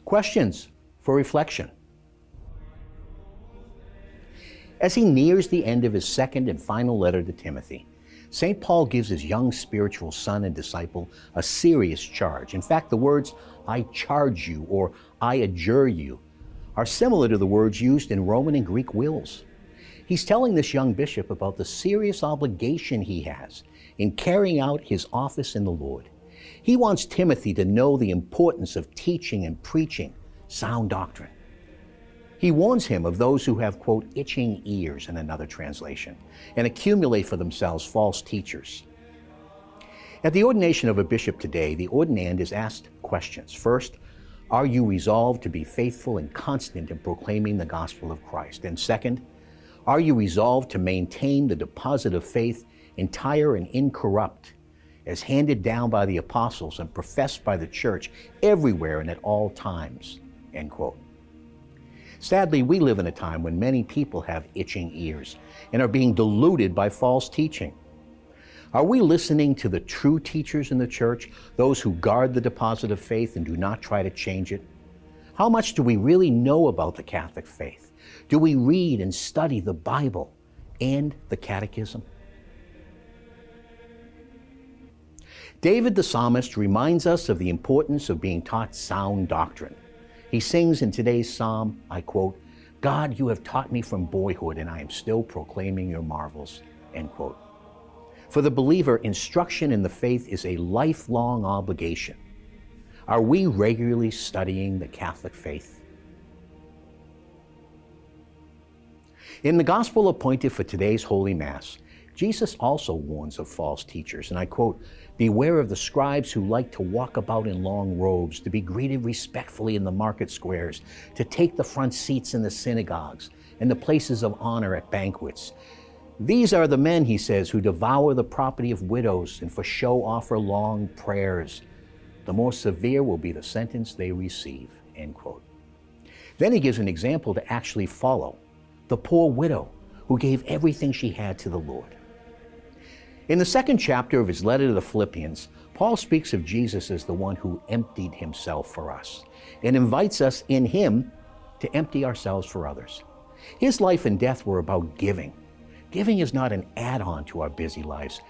Questions for reflection. As he nears the end of his second and final letter to Timothy, St. Paul gives his young spiritual son and disciple a serious charge. In fact, the words, "I charge you" or "I adjure you" are similar to the words used in Roman and Greek wills. He's telling this young bishop about the serious obligation he has in carrying out his office in the Lord. He wants Timothy to know the importance of teaching and preaching sound doctrine. He warns him of those who have, quote, itching ears in another translation, and accumulate for themselves false teachers. At the ordination of a bishop today, the ordinand is asked questions. First, are you resolved to be faithful and constant in proclaiming the gospel of Christ? And second, are you resolved to maintain the deposit of faith entire and incorrupt, as handed down by the apostles and professed by the church everywhere and at all times? End quote. Sadly, we live in a time when many people have itching ears and are being deluded by false teaching. Are we listening to the true teachers in the church, those who guard the deposit of faith and do not try to change it? How much do we really know about the Catholic faith? Do we read and study the Bible and the Catechism? David the psalmist reminds us of the importance of being taught sound doctrine. He sings in today's psalm, I quote, "God, you have taught me from boyhood, and I am still proclaiming your marvels," end quote. For the believer, instruction in the faith is a lifelong obligation. Are we regularly studying the Catholic faith? In the gospel appointed for today's Holy Mass, Jesus also warns of false teachers, and I quote, "Beware of the scribes who like to walk about in long robes, to be greeted respectfully in the market squares, to take the front seats in the synagogues and the places of honor at banquets. These are the men," he says, "who devour the property of widows and for show offer long prayers. The more severe will be the sentence they receive," end quote. Then he gives an example to actually follow, the poor widow who gave everything she had to the Lord. In the second chapter of his letter to the Philippians, Paul speaks of Jesus as the one who emptied himself for us and invites us in him to empty ourselves for others. His life and death were about giving. Giving is not an add-on to our busy lives.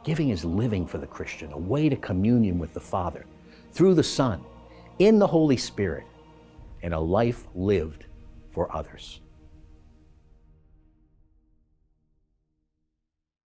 Giving is living for the Christian, a way to communion with the Father, through the Son, in the Holy Spirit, and a life lived for others.